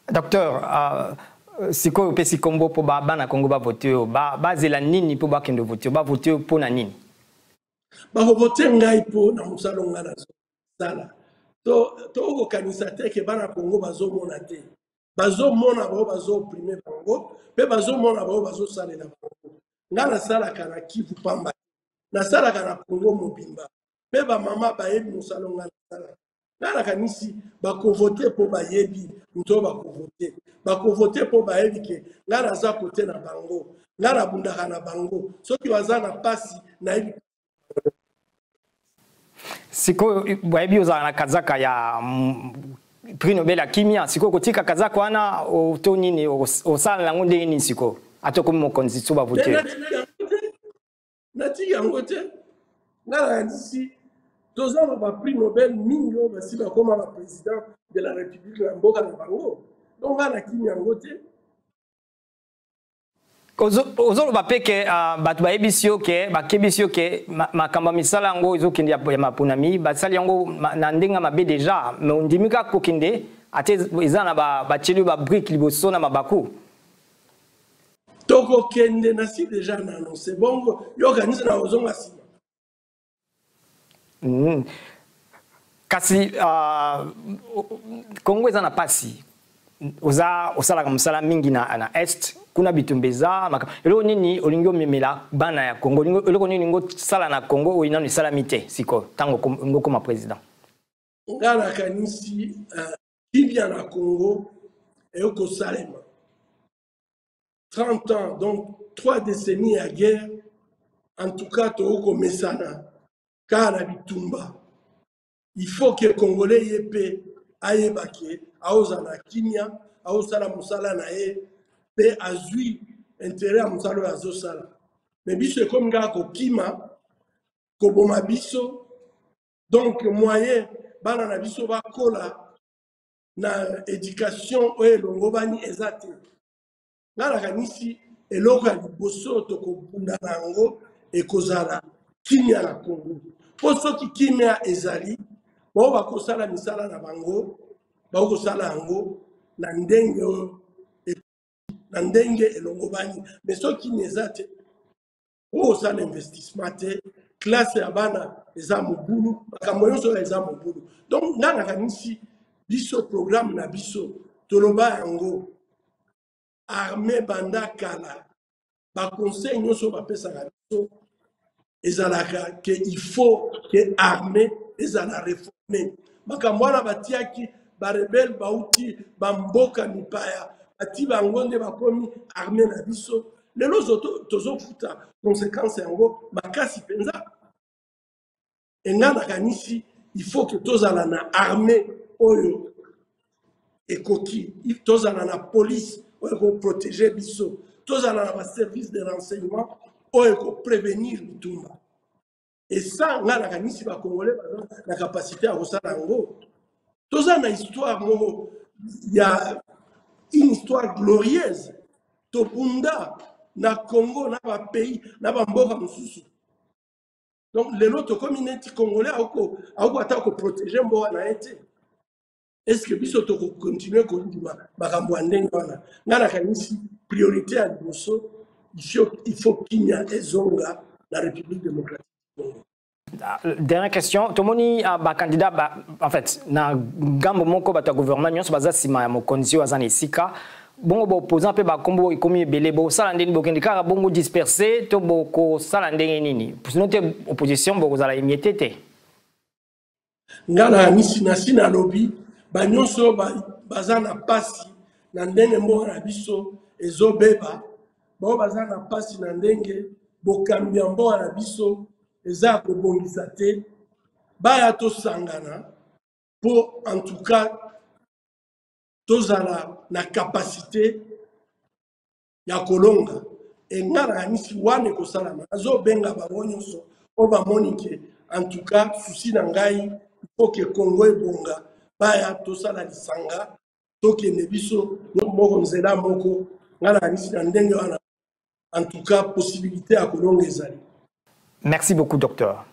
Docteur, sikoyo pesi kombo po bana Congo ba voter bazela nini po bakende voter ba voter po na nini? Ba voter ngai po na musala ngana sala. To okanisa te ke bana Congo bazomona te. Bazomona ba bazoprimer bango, pe bazomona ba bazosalela bango. Ngana sala kana Kivu pamba. Na sala kana Congo mobimba. Pe ba mama ba yebi musala ngana sala. Ngana kanisi ba ko voter po ba yebi, nto ba ko voter. Ba ko voter po ba yebi ke ngana za kote na bango. Ngana bundaka na bango. Soki bazana pasi na yebi. Siko waebi oza na kazaka ya prix Nobel ya kimia siko kotika kazaka wana oto nini osala lango ndenge nini siko atoko mokonzi so ba voter nati yango te ngala ndisi tozama ba prix Nobel mingi o basi ba koma ba président de la République ya mboka na bango donc ngala kimia yango te ozolo bapeke bato bayebisio ke bakebisio ke makamba misala yango ezokende ya mapunami basali yango na ndenga mabe deja mais ondimika kokende ate eza na bacheli ba brique liboso na mabaku toko kende na si deja na annoncé bongo yokanisa na ozonga sima kasi Congo eza na pasi osala musala mingi na est kuna bitumbeza eloko nini olingi omemela bana ya Congo eloko nini ngo sala na Congo oina ni sala mite siko tango ngo koma président ngala kanisi kibia na Congo eko salema 30 ans donc 3 décennies à guerre en tout cas to mesana kana bitumba il faut que Congolais yepe ayebake aozana kimia aosala musala na ye pe azui intérêt à musalo ya zosala mais biso comme nga ko kima ko boma biso donc moyen bana na biso ba kola na éducation oyo longo bani ezate ngala kanisi eloko ya liboso to ko bunda nango e kozala kimia na Congo po soki kimia ezali bo ba kosala misala na bango ba kosala yango na ndenge na ndenge elongo bani mais soki nezate o osala investissement te classe ya bana eza mobulu makambo nyonso eza mobulu donc ngana kanisi biso programme na biso toloba yango armée banda kala ba conseil nyonso bapesaka biso ezalaka ke il faut que armée ezala réformer makambo wana batiaki ba rebelle bauti bamboka mipaya ati bango nde bakomi armée na biso lelo tozofuta conséquence yango makasi penza engana kanisi il faut que tozala na armée oyo ekoki tozala na police oyo ko protéger biso tozala na ba service de renseignement oyo ko prévenir bitumba et ça ngana kanisi ba congolais na capacité à kosala yango tozala na histoire moko ya une histoire glorieuse tobunda na Congo na ba pays na ba mboka mususu donc les autres communautés congolais ako ata ko protéger mboka na été est-ce que biso to continuer ko ndima makambo ndenge wana ngana kanisi priorité à liboso il faut qu'il y ait ezonga la République démocratique du Congo. Dernière question, tomoni ba candidat en fait na gambo moko ba gouvernement nyonso baza sima ya mokonzi wazana esika bongo bo opposant pe ba kombo ikomi ebele bo sala ndeni bo kendika bongo disperser to boko sala ndenge nini sinon te opposition boko zala émietté te ngana nisi na sina lobby ba nyonso baza na pasi na ndenge moko na biso ezobeba bo baza na pasi na ndenge bokambi mboka na biso eza kobongisa te baya tosangana pour en tout cas tozala na capacité ya kolonga engara nisi wane kosalama azobenga bango nyonso o bamoni ke en tout cas souci na ngai il faut que Congo ebonga baya tosala lisanga tokende biso moko nzela moko ngala nisi na ndenge wana en tout cas possibilité ya kolonga ezali. Merci beaucoup docteur.